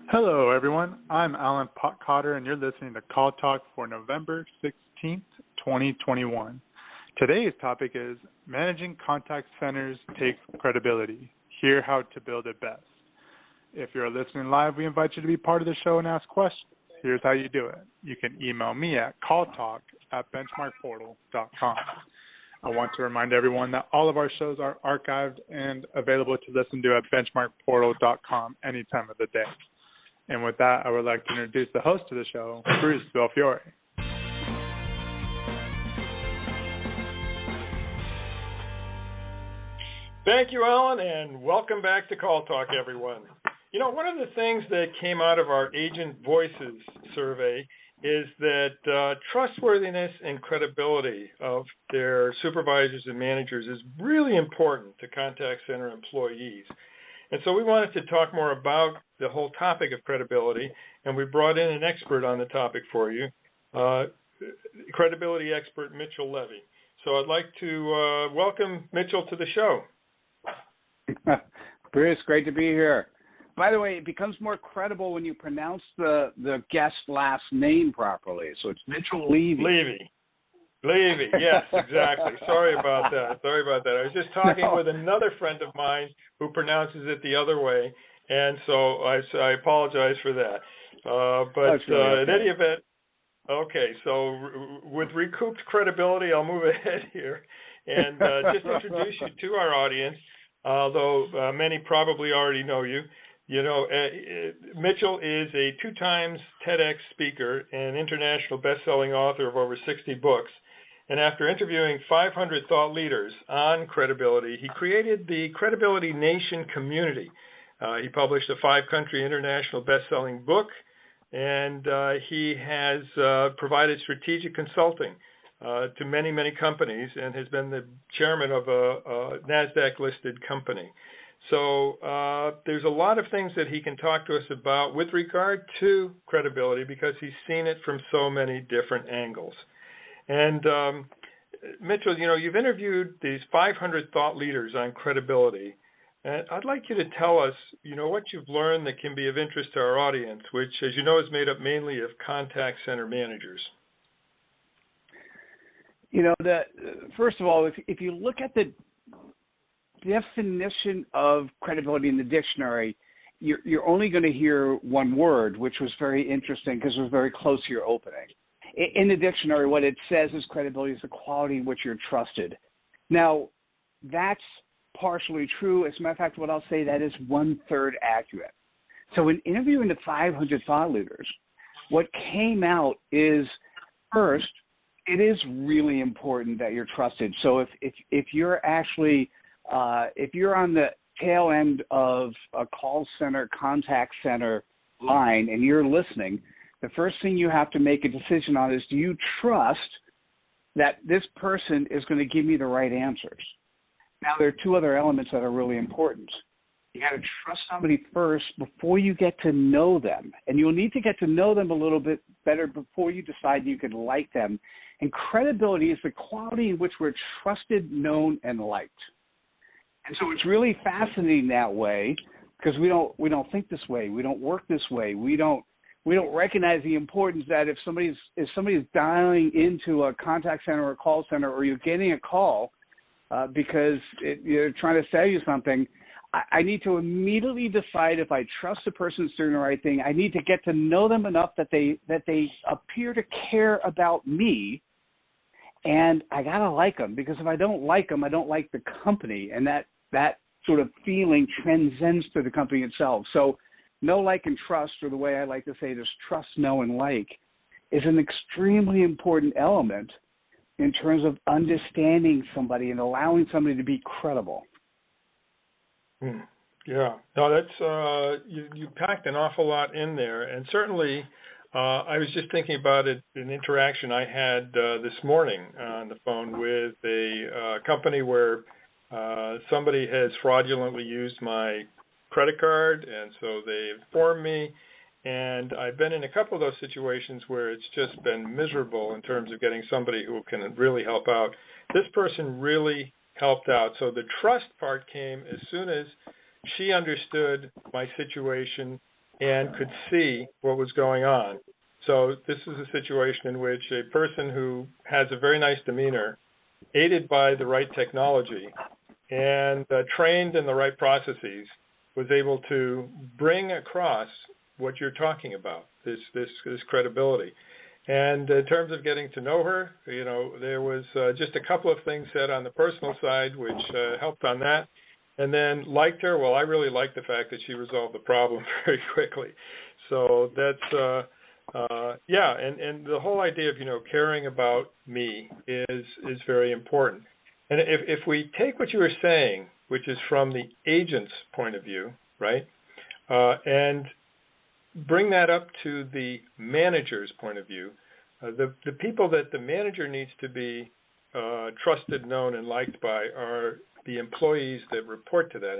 Hello, everyone. I'm Alan Potcotter, and you're listening to Call Talk for November 16th, 2021. Today's topic is Managing Contact Centers Takes Credibility. Hear how to build it best. If you're listening live, we invite you to be part of the show and ask questions. Here's how you do it. You can email me at calltalk@benchmarkportal.com. I want to remind everyone that all of our shows are archived and available to listen to at benchmarkportal.com any time of the day. And with that, I would like to introduce the host of the show, Bruce Belfiore. Thank you, Alan, and welcome back to Call Talk, everyone. You know, one of the things that came out of our Agent Voices survey is that trustworthiness and credibility of their supervisors and managers is really important to contact center employees. And so we wanted to talk more about the whole topic of credibility, and we brought in an expert on the topic for you, credibility expert Mitchell Levy. So I'd like to welcome Mitchell to the show. Bruce, great to be here. By the way, it becomes more credible when you pronounce the guest's last name properly. So it's Mitchell Levy. Levy, yes, exactly. Sorry about that. I was just talking with another friend of mine who pronounces it the other way, and so I apologize for that. But in any event, okay, so with recouped credibility, I'll move ahead here and just introduce you to our audience, although many probably already know you. You know, Mitchell is a 2 times TEDx speaker and international best-selling author of over 60 books. And after interviewing 500 thought leaders on credibility, he created the Credibility Nation community. He published a 5-country international best-selling book, and he has provided strategic consulting to many, many companies and has been the chairman of a NASDAQ-listed company. So there's a lot of things that he can talk to us about with regard to credibility because he's seen it from so many different angles. And Mitchell, you know, you've interviewed these 500 thought leaders on credibility. And I'd like you to tell us, you know, what you've learned that can be of interest to our audience, which, as you know, is made up mainly of contact center managers. You know, first of all, if you look at the definition of credibility in the dictionary, you're only going to hear one word, which was very interesting because it was very close to your opening. In the dictionary, what it says is credibility is the quality in which you're trusted. Now, that's partially true. As a matter of fact, what I'll say, that is 1/3 accurate. So in interviewing the 500 thought leaders, what came out is, first, it is really important that you're trusted. So if you're actually if you're on the tail end of a call center, contact center line, and you're listening, the first thing you have to make a decision on is, do you trust that this person is going to give me the right answers? Now, there are 2 other elements that are really important. You got to trust somebody first before you get to know them. And you'll need to get to know them a little bit better before you decide you could like them. And credibility is the quality in which we're trusted, known, and liked. And so it's really fascinating that way because we don't think this way. We don't work this way. We don't recognize the importance that if somebody's dialing into a contact center or a call center, or you're getting a call because you're trying to sell you something, I need to immediately decide if I trust the person that's doing the right thing. I need to get to know them enough that they appear to care about me, and I gotta like them, because if I don't like them, I don't like the company, and that sort of feeling transcends to the company itself. So know, like, and trust, or the way I like to say it is trust, know, and like, is an extremely important element in terms of understanding somebody and allowing somebody to be credible. Yeah, no, that's you packed an awful lot in there, and certainly I was just thinking about it, an interaction I had this morning on the phone with a company where somebody has fraudulently used my credit card, and so they informed me, and I've been in a couple of those situations where it's just been miserable in terms of getting somebody who can really help out. This person really helped out. So the trust part came as soon as she understood my situation and could see what was going on. So this is a situation in which a person who has a very nice demeanor, aided by the right technology and trained in the right processes, was able to bring across what you're talking about, this credibility. And in terms of getting to know her, there was just a couple of things said on the personal side which helped on that. And then liked her. Well, I really liked the fact that she resolved the problem very quickly. So that's and the whole idea of caring about me is very important. And if we take what you were saying, which is from the agent's point of view, right, and bring that up to the manager's point of view, the people that the manager needs to be trusted, known, and liked by are the employees that report to that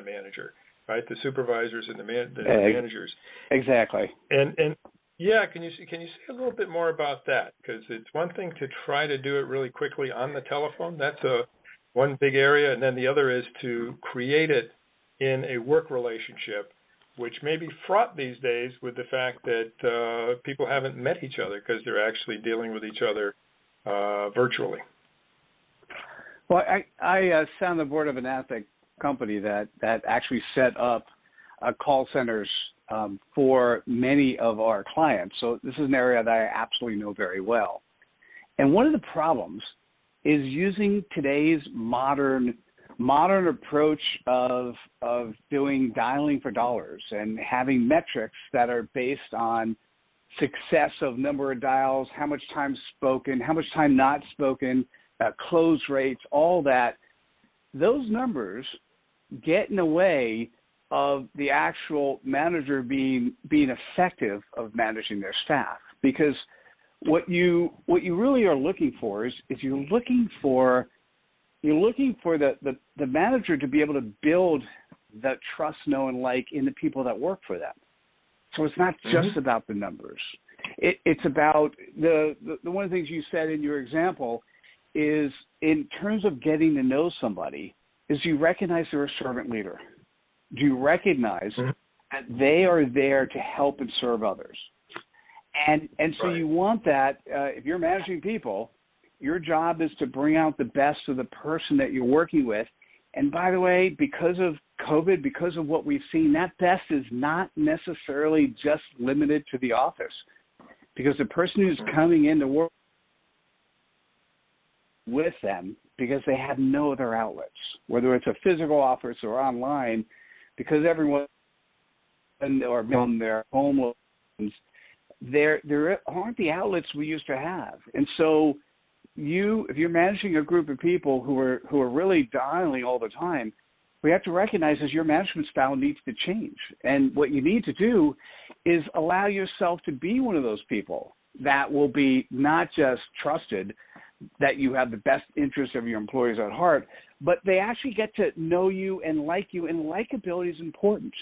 manager, right? The supervisors and the managers. Exactly. And yeah, can you say a little bit more about that? Because it's one thing to try to do it really quickly on the telephone. That's one big area, and then the other is to create it in a work relationship, which may be fraught these days with the fact that people haven't met each other because they're actually dealing with each other virtually. Well, I sat on the board of an ASPEC company that actually set up call centers for many of our clients. So this is an area that I absolutely know very well. And one of the problems is using today's modern approach of doing dialing for dollars and having metrics that are based on success of number of dials, how much time spoken, how much time not spoken, close rates, all that. Those numbers get in the way of the actual manager being effective of managing their staff. Because what you really are looking for is you're looking for the manager to be able to build that trust, know, and like in the people that work for them. So it's not just about the numbers. It's about the one of the things you said in your example is in terms of getting to know somebody is you recognize they're a servant leader. Do you recognize that they are there to help and serve others? And so you want that, if you're managing people, your job is to bring out the best of the person that you're working with. And by the way, because of COVID, because of what we've seen, that best is not necessarily just limited to the office. Because the person who's coming in to work with them, because they have no other outlets, whether it's a physical office or online, because everyone or on their home loans, there aren't the outlets we used to have. And so if you're managing a group of people who are really dialing all the time, we have to recognize that your management style needs to change. And what you need to do is allow yourself to be one of those people that will be not just trusted, that you have the best interest of your employees at heart, but they actually get to know you, and likability is important.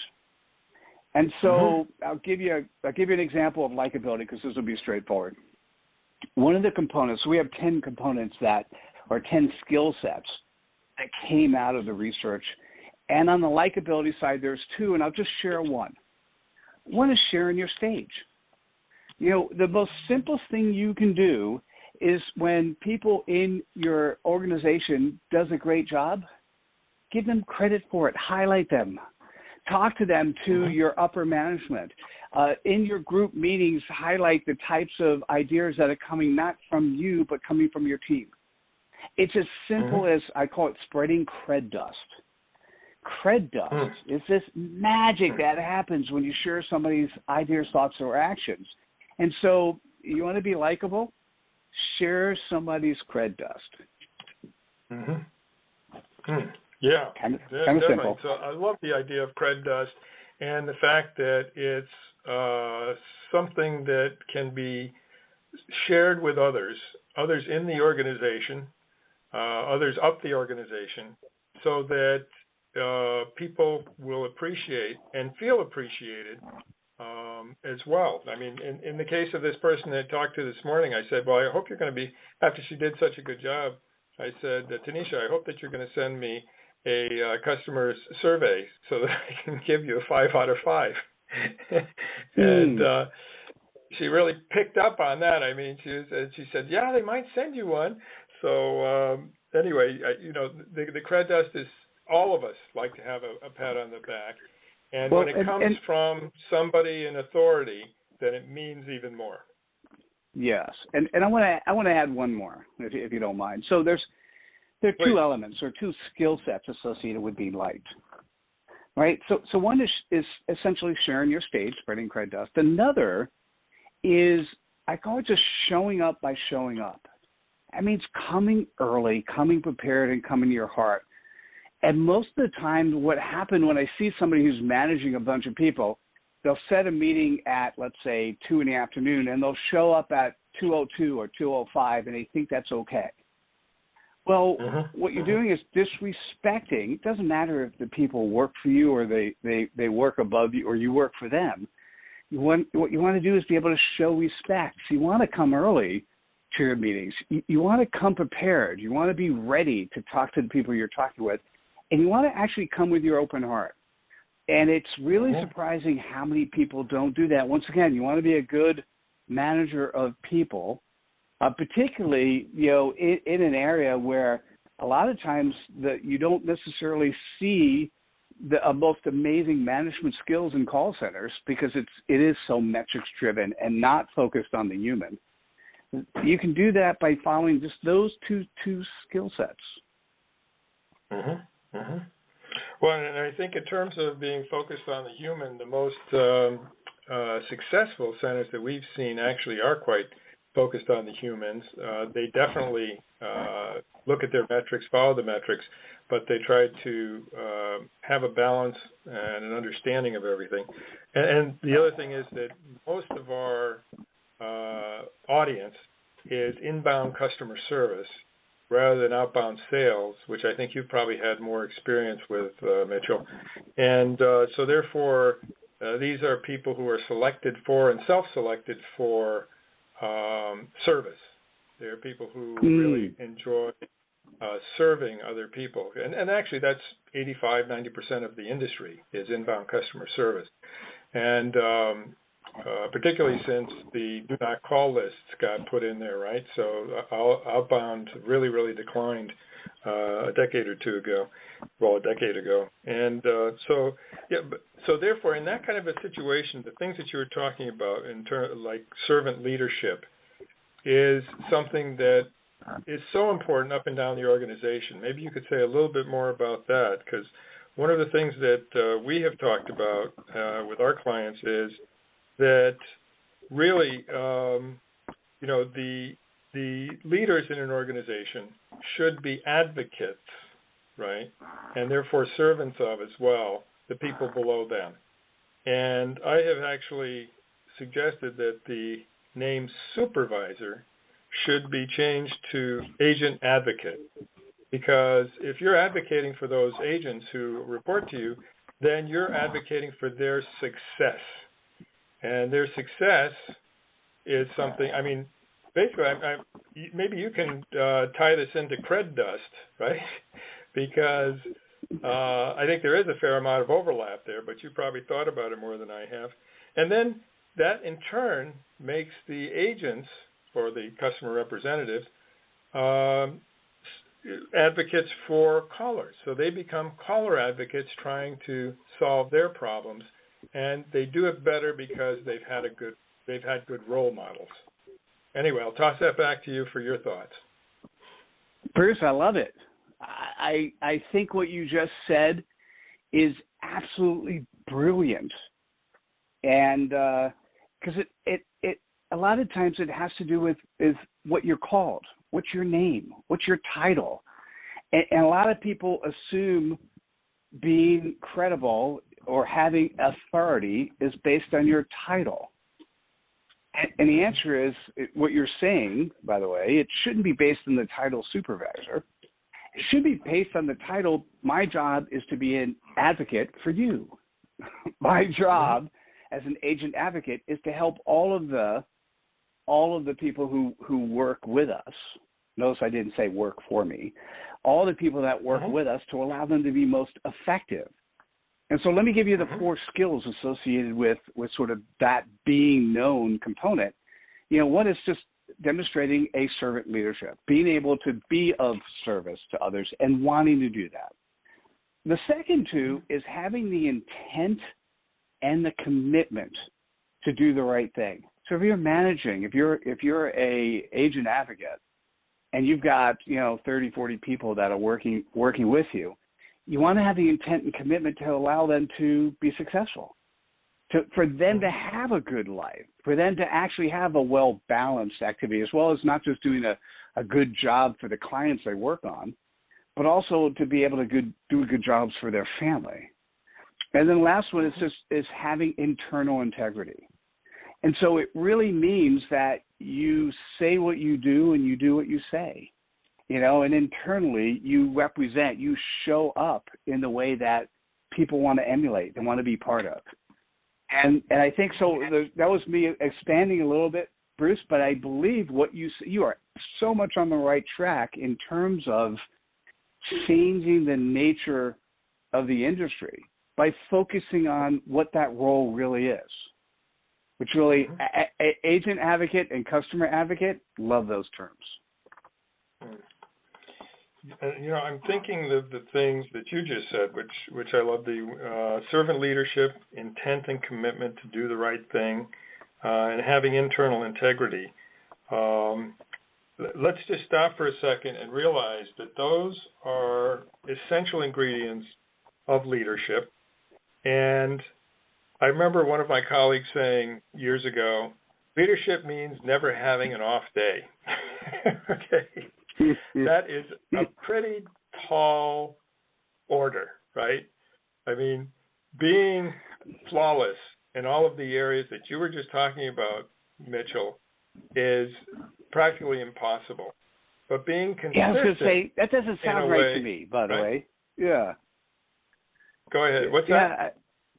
And so I'll give you an example of likability because this will be straightforward. One of the components, so we have 10 components that are 10 skill sets that came out of the research. And on the likability side, there's 2, and I'll just share one. One is sharing your stage. The most simplest thing you can do is when people in your organization does a great job, give them credit for it, highlight them, talk to them to your upper management. In your group meetings, highlight the types of ideas that are coming not from you, but coming from your team. It's as simple as, I call it spreading cred dust. Cred dust is this magic that happens when you share somebody's ideas, thoughts, or actions. And so you want to be likable? Share somebody's cred dust. Yeah, kind of definitely. simple. So I love the idea of cred dust and the fact that it's something that can be shared with others in the organization, others up the organization, so that people will appreciate and feel appreciated as well. I mean, in the case of this person that I talked to this morning, I said, well, I hope you're going to be, after she did such a good job, I said, Tanisha, I hope that you're going to send me a customer survey so that I can give you a 5 out of 5. And she really picked up on that. I mean, she said, yeah, they might send you one. So anyway, the cred dust is, all of us like to have a pat on the back. And when it comes from somebody in authority, then it means even more. Yes, and I want to add one more, if you don't mind. So there are two elements or two skill sets associated with being liked, right? So one is essentially sharing your stage, spreading cred dust. Another is, I call it just showing up by showing up. That means coming early, coming prepared, and coming to your heart. And most of the time, what happened when I see somebody who's managing a bunch of people, they'll set a meeting at, let's say, 2 in the afternoon, and they'll show up at 2:02 or 2:05, and they think that's okay. Well, what you're doing is disrespecting. It doesn't matter if the people work for you or they work above you or you work for them. What you want to do is be able to show respect. So you want to come early to your meetings. You want to come prepared. You want to be ready to talk to the people you're talking with, and you want to actually come with your open heart. And it's really surprising how many people don't do that. Once again, you want to be a good manager of people, particularly in an area where a lot of times that you don't necessarily see the most amazing management skills in call centers because it is so metrics driven and not focused on the human. You can do that by following just those two skill sets. Well, and I think in terms of being focused on the human, the most successful centers that we've seen actually are quite focused on the humans. They definitely look at their metrics, follow the metrics, but they try to have a balance and an understanding of everything. And the other thing is that most of our audience is inbound customer service rather than outbound sales, which I think you've probably had more experience with, Mitchell. And so therefore, these are people who are selected for and self-selected for service. They're people who really enjoy serving other people. And actually, that's 85-90% of the industry is inbound customer service. And particularly since the do not call lists got put in there, right? So outbound really, really declined a decade ago. And so therefore, in that kind of a situation, the things that you were talking about in terms like servant leadership is something that is so important up and down the organization. Maybe you could say a little bit more about that, because one of the things that we have talked about with our clients is that really, the leaders in an organization should be advocates, right, and therefore servants of as well the people below them. And I have actually suggested that the name supervisor should be changed to agent advocate, because if you're advocating for those agents who report to you, then you're advocating for their success. And their success is something, I mean, basically, maybe you can tie this into cred dust, right? Because I think there is a fair amount of overlap there, but you probably thought about it more than I have. And then that, in turn, makes the agents, or the customer representatives, advocates for callers. So they become caller advocates trying to solve their problems. And they do it better because they've had good role models. Anyway, I'll toss that back to you for your thoughts. Bruce, I love it. I think what you just said is absolutely brilliant, and because it a lot of times it has to do with what you're called, what's your name, what's your title, and a lot of people assume being credible or having authority is based on your title. And the answer is, what you're saying, by the way, it shouldn't be based on the title supervisor. It should be based on the title, my job is to be an advocate for you. My job as an agent advocate is to help all of the people who work with us. Notice I didn't say work for me. All the people that work with us, to allow them to be most effective. And so let me give you the 4 skills associated with sort of that being known component. One is just demonstrating a servant leadership, being able to be of service to others and wanting to do that. The second 2 is having the intent and the commitment to do the right thing. So if you're managing, if you're a agent advocate and you've got, 30, 40 people that are working with you, you want to have the intent and commitment to allow them to be successful, for them to have a good life, for them to actually have a well-balanced activity, as well as not just doing a good job for the clients they work on, but also to be able to do good jobs for their family. And then the last one is having internal integrity. And so it really means that you say what you do and you do what you say. And internally you represent, you show up in the way that people want to emulate and want to be part of. And I think so. That was me expanding a little bit, Bruce, but I believe what you are so much on the right track in terms of changing the nature of the industry by focusing on what that role really is, which really agent advocate and customer advocate, love those terms. I'm thinking of the things that you just said, which I love, the servant leadership, intent and commitment to do the right thing, and having internal integrity. Let's just stop for a second and realize that those are essential ingredients of leadership. And I remember one of my colleagues saying years ago, leadership means never having an off day. Okay. That is a pretty tall order, right? I mean, being flawless in all of the areas that you were just talking about, Mitchell, is practically impossible. But being consistent. Yeah, I was going to say, that doesn't sound right to me, by the way. Yeah. Go ahead. What's that?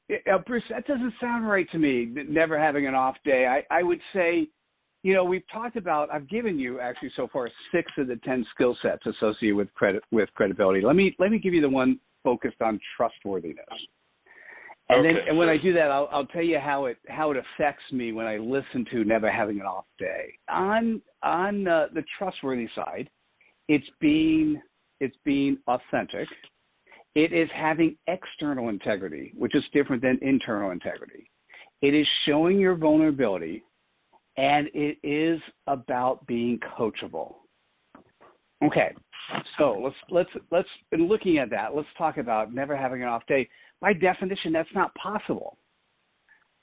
Yeah, Bruce, that doesn't sound right to me, never having an off day. I would say, we've talked about, I've given you actually so far 6 of the 10 skill sets associated with credibility. Let me give you the one focused on trustworthiness. And then, and when I do that, I'll tell you how it affects me when I listen to never having an off day. On the trustworthy side, it's being authentic. It is having external integrity, which is different than internal integrity. It is showing your vulnerability, and it is about being coachable. Okay, so let's in looking at that, let's talk about never having an off day. By definition, that's not possible.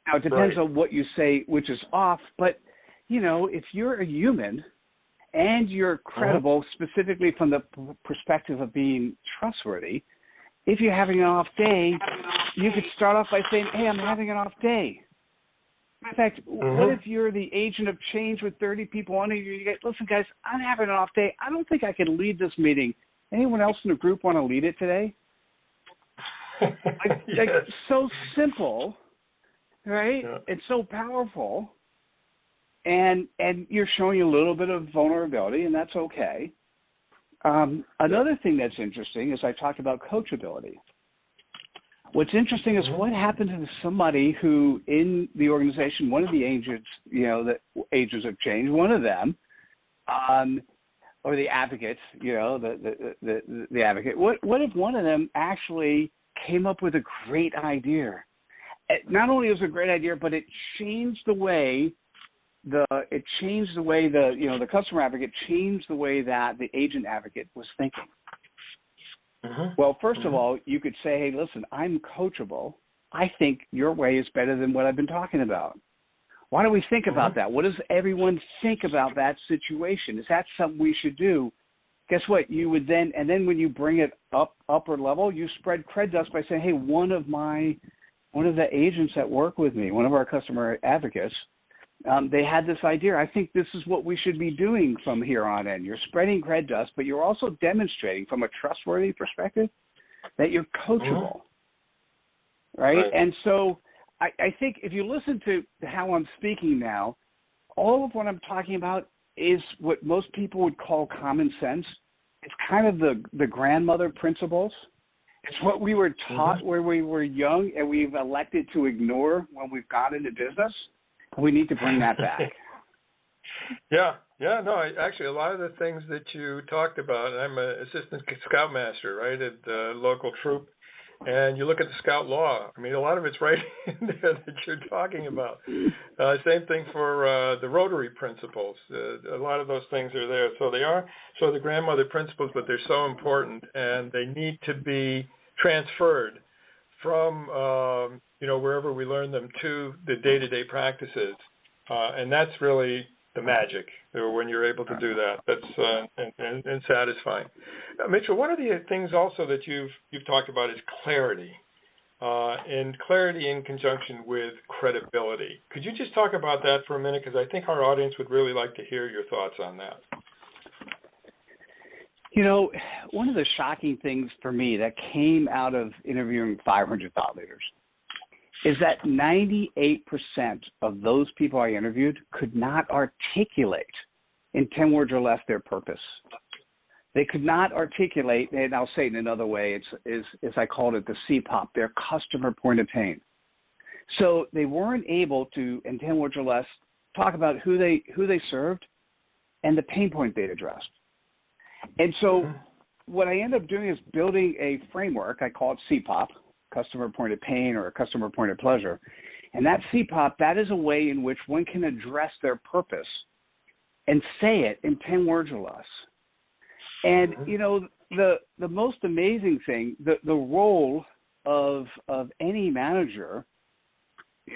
Now, it depends on what you say, which is off, but, if you're a human and you're credible, specifically from the perspective of being trustworthy, if you're having an off day, you could start off by saying, hey, I'm having an off day. In fact, what if you're the agent of change with 30 people under you? You get, listen, guys, I'm having an off day. I don't think I can lead this meeting. Anyone else in the group want to lead it today? Like, so simple, right? Yeah. It's so powerful, and you're showing a little bit of vulnerability, and that's okay. Another thing that's interesting is I talked about coachability. What's interesting is what happened to somebody who in the organization, one of the agents, the agents of change, one of them, or the advocates, the advocate. What if one of them actually came up with a great idea? Not only was it a great idea, but it changed the way the customer advocate changed the way that the agent advocate was thinking. Well, first of all, you could say, hey, listen, I'm coachable. I think your way is better than what I've been talking about. Why don't we think about that? What does everyone think about that situation? Is that something we should do? Guess what? You would then, and then when you bring it upper level, you spread cred dust by saying, hey, one of the agents that work with me, one of our customer advocates, they had this idea. I think this is what we should be doing from here on in. You're spreading cred dust, but you're also demonstrating from a trustworthy perspective that you're coachable, right? And so I think if you listen to how I'm speaking now, all of what I'm talking about is what most people would call common sense. It's kind of the grandmother principles. It's what we were taught when we were young, and we've elected to ignore when we've got into business. We need to bring that back. Actually, a lot of the things that you talked about, I'm an assistant scoutmaster, right, at the local troop, and you look at the scout law. I mean, a lot of it's right in there that you're talking about. Same thing for the Rotary principles. A lot of those things are there. So they are the grandmother principles, but they're so important, and they need to be transferred from wherever we learn them to the day-to-day practices, and that's really the magic when you're able to do that. That's and satisfying. Mitchell, one of the things also that you've talked about is clarity, and clarity in conjunction with credibility. Could you just talk about that for a minute? Because I think our audience would really like to hear your thoughts on that. One of the shocking things for me that came out of interviewing 500 thought leaders is that 98% of those people I interviewed could not articulate in 10 words or less their purpose. They could not articulate, and I'll say it in another way, it's as I called it, the CPOP, their customer point of pain. So they weren't able to, in 10 words or less, talk about who they served and the pain point they addressed. And so what I end up doing is building a framework. I call it CPOP, customer point of pain or a customer point of pleasure. And that CPOP, that is a way in which one can address their purpose and say it in 10 words or less. And, the most amazing thing, the role of any manager,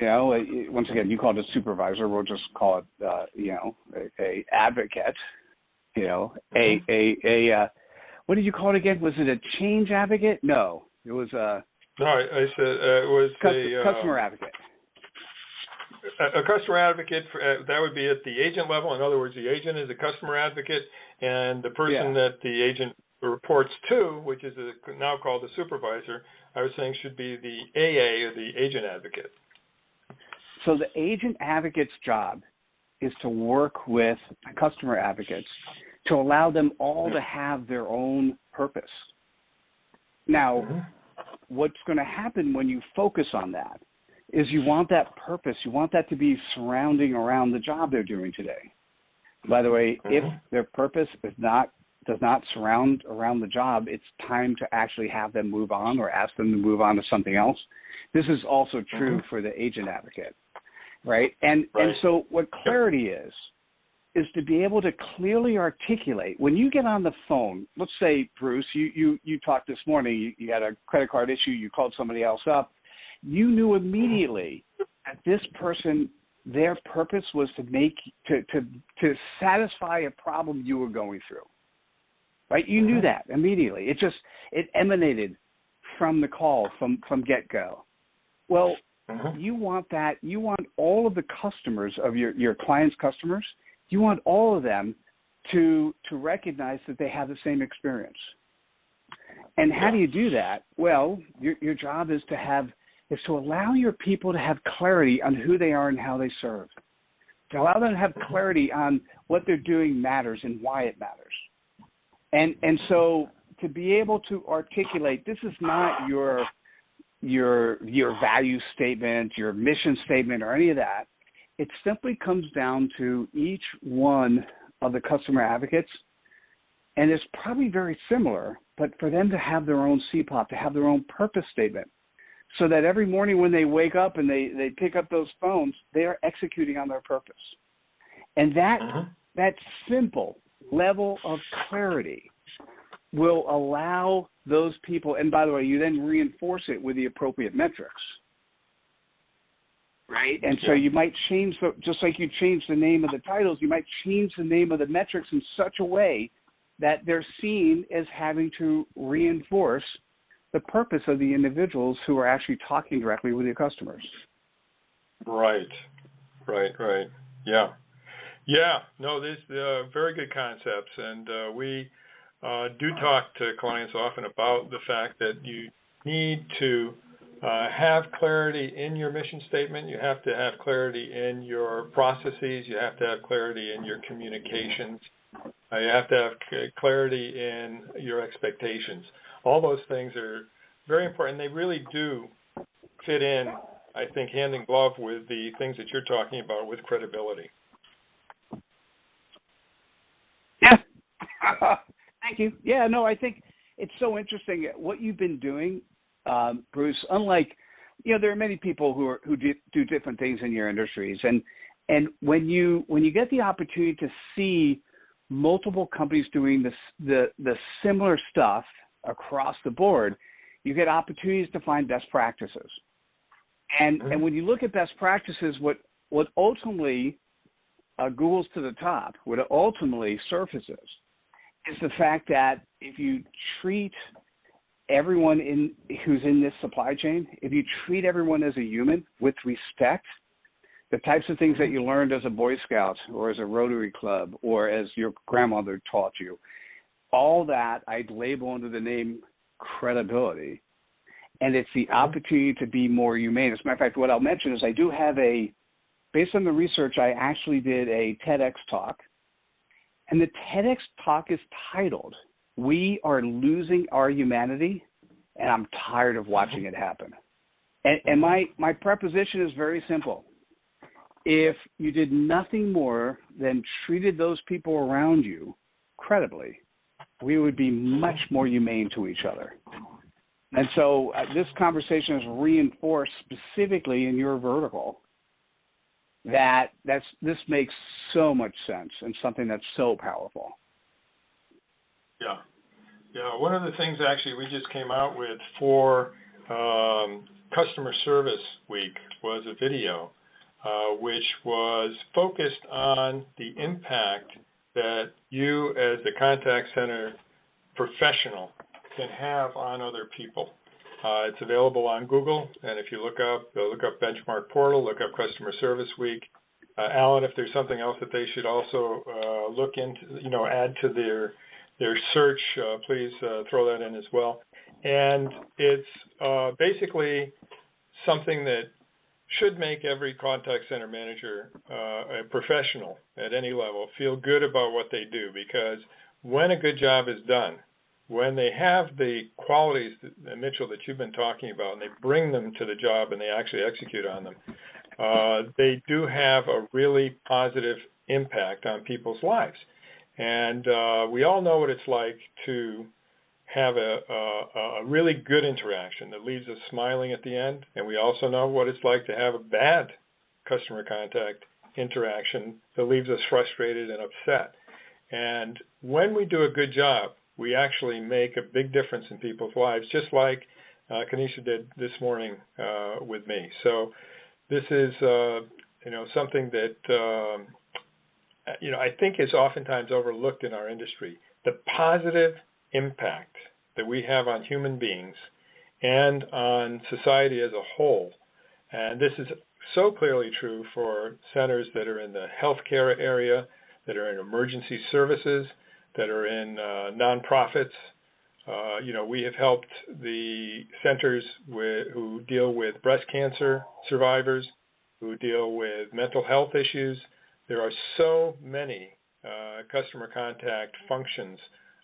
once again, you call it a supervisor, we'll just call it, a advocate, what did you call it again? Was it a change advocate? No, it was a... No, I said it was customer advocate. A customer advocate, that would be at the agent level. In other words, the agent is a customer advocate, and the person that the agent reports to, which is now called the supervisor, I was saying should be the AA, or the agent advocate. So the agent advocate's job is to work with customer advocates to allow them all to have their own purpose. Now, what's going to happen when you focus on that is you want that purpose, you want that to be surrounding around the job they're doing today. By the way, if their purpose does not surround around the job, it's time to actually have them move on or ask them to move on to something else. This is also true for the agent advocate, right? And so what clarity is to be able to clearly articulate. When you get on the phone, let's say, Bruce, you talked this morning, you had a credit card issue, you called somebody else up, you knew immediately that this person, their purpose was to satisfy a problem you were going through, right? You knew that immediately. It emanated from the call, from get-go. Well, you want that. You want all of the customers of your client's customers, you want all of them to recognize that they have the same experience. And how do you do that? Well, your job is to allow your people to have clarity on who they are and how they serve. To allow them to have clarity on what they're doing matters and why it matters. And so to be able to articulate, this is not your value statement, your mission statement, or any of that. It simply comes down to each one of the customer advocates, and it's probably very similar, but for them to have their own CPOP, to have their own purpose statement, so that every morning when they wake up and they pick up those phones, they are executing on their purpose. And that simple level of clarity will allow those people, and by the way, you then reinforce it with the appropriate metrics. Right? And so you might change, just like you change the name of the titles, you might change the name of the metrics in such a way that they're seen as having to reinforce the purpose of the individuals who are actually talking directly with your customers. Right. Yeah. No, these very good concepts, and we do talk to clients often about the fact that you need to have clarity in your mission statement. You have to have clarity in your processes. You have to have clarity in your communications. You have to have clarity in your expectations. All those things are very important. They really do fit in, I think, hand in glove with the things that you're talking about with credibility. Yeah. Thank you. Yeah, no, I think it's so interesting what you've been doing, Bruce. Unlike, there are many people who do different things in your industries, and when you get the opportunity to see multiple companies doing the similar stuff across the board, you get opportunities to find best practices. And when you look at best practices, what ultimately Google's to the top, what it ultimately surfaces is the fact that if you treat everyone who's in this supply chain, if you treat everyone as a human with respect, the types of things that you learned as a Boy Scout or as a Rotary Club or as your grandmother taught you, all that I'd label under the name credibility. And it's the opportunity to be more humane. As a matter of fact, what I'll mention is I do have based on the research, I actually did a TEDx talk. And the TEDx talk is titled, "We Are Losing Our Humanity, and I'm Tired of Watching It Happen." And my preposition is very simple. If you did nothing more than treated those people around you credibly, we would be much more humane to each other. And so this conversation is reinforced specifically in your vertical that this makes so much sense and something that's so powerful. Yeah. One of the things actually we just came out with for Customer Service Week was a video which was focused on the impact that you as the contact center professional can have on other people. It's available on Google, and if you look up BenchmarkPortal, look up Customer Service Week. Alan, if there's something else that they should also look into, add to their search, please throw that in as well. And it's basically something that should make every contact center manager, a professional at any level, feel good about what they do, because when a good job is done, when they have the qualities, Mitchell, that you've been talking about, and they bring them to the job and they actually execute on them, they do have a really positive impact on people's lives. And we all know what it's like to have a really good interaction that leaves us smiling at the end, and we also know what it's like to have a bad customer contact interaction that leaves us frustrated and upset. And when we do a good job, we actually make a big difference in people's lives, just like Kanisha did this morning with me. So this is something that I think is oftentimes overlooked in our industry. The positive impact that we have on human beings and on society as a whole. And this is so clearly true for centers that are in the healthcare area, that are in emergency services, that are in nonprofits. We have helped the centers who deal with breast cancer survivors, who deal with mental health issues. There are so many customer contact functions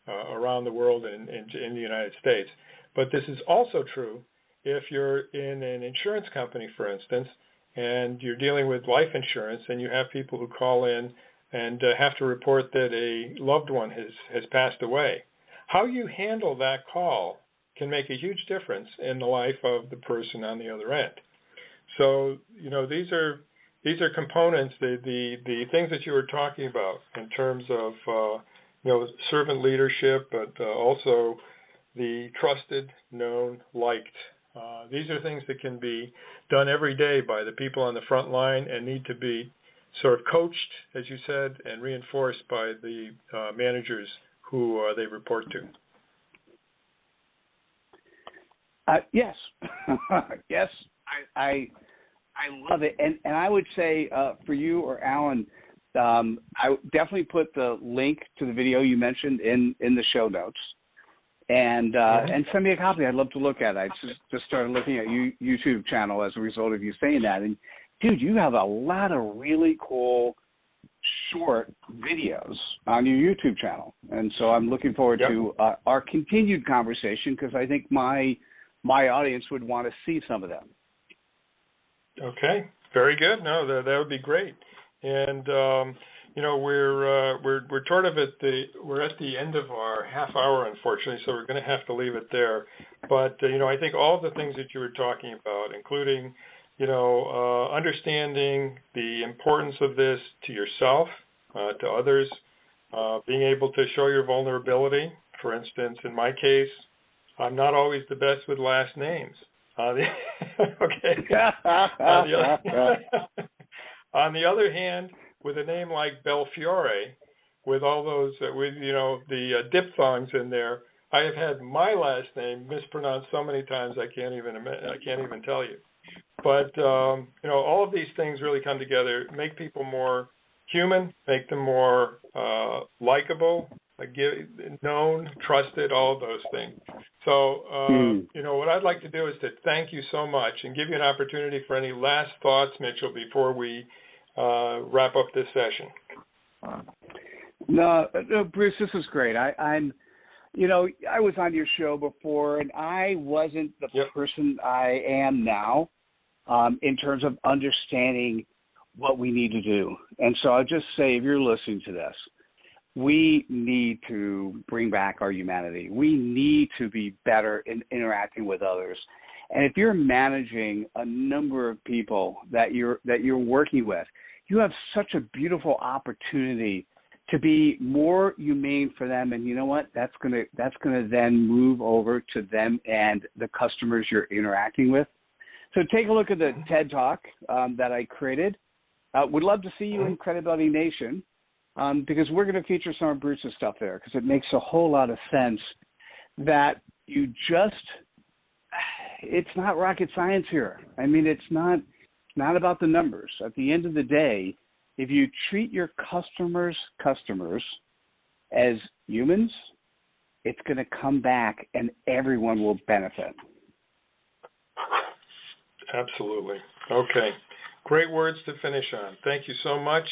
around the world and in the United States. But this is also true if you're in an insurance company, for instance, and you're dealing with life insurance and you have people who call in and have to report that a loved one has passed away. How you handle that call can make a huge difference in the life of the person on the other end. So, these are components, the things that you were talking about in terms of servant leadership, but also the trusted, known, liked. These are things that can be done every day by the people on the front line and need to be sort of coached, as you said, and reinforced by the managers who they report to. Yes. Yes, I love it. And I would say for you or Alan, I would definitely put the link to the video you mentioned in the show notes. And send me a copy. I'd love to look at it. I just started looking at YouTube channel as a result of you saying that. And, dude, you have a lot of really cool short videos on your YouTube channel. And so I'm looking forward to our continued conversation, because I think my my audience would want to see some of them. Okay, very good. No, that would be great. And we're sort of at the end of our half hour, unfortunately, so we're going to have to leave it there. But I think all the things that you were talking about, including understanding the importance of this to yourself, to others, being able to show your vulnerability. For instance, in my case, I'm not always the best with last names. Okay. On the other hand, with a name like Belfiore, with all those, the diphthongs in there, I have had my last name mispronounced so many times I can't even tell you. But all of these things really come together, make people more human, make them more likable, known, trusted, all of those things. So, what I'd like to do is to thank you so much and give you an opportunity for any last thoughts, Mitchell, before we wrap up this session. No, Bruce, this is great. I was on your show before, and I wasn't the person I am now in terms of understanding what we need to do. And so I'll just say, if you're listening to this, we need to bring back our humanity. We need to be better in interacting with others. And if you're managing a number of people that you're working with, you have such a beautiful opportunity to be more humane for them. And you know what? That's gonna then move over to them and the customers you're interacting with. So take a look at the TED Talk that I created. Would love to see you in Credibility Nation. Because we're going to feature some of Bruce's stuff there, because it makes a whole lot of sense that it's not rocket science here. I mean, it's not about the numbers. At the end of the day, if you treat your customers as humans, it's going to come back and everyone will benefit. Absolutely. Okay. Great words to finish on. Thank you so much,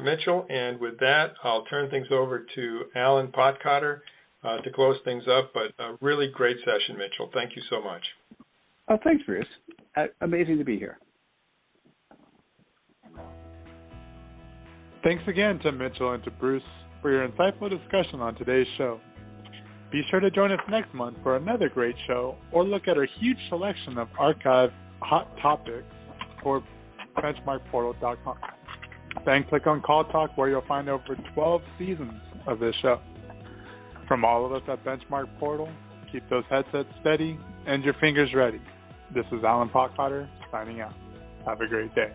Mitchell. And with that, I'll turn things over to Alan Potcotter to close things up. But a really great session, Mitchell. Thank you so much. Oh, thanks, Bruce. Amazing to be here. Thanks again to Mitchell and to Bruce for your insightful discussion on today's show. Be sure to join us next month for another great show, or look at our huge selection of archived hot topics for BenchmarkPortal.com. Then click on Call Talk, where you'll find over 12 seasons of this show. From all of us at Benchmark Portal, keep those headsets steady and your fingers ready. This is Alan Potcotter signing out. Have a great day.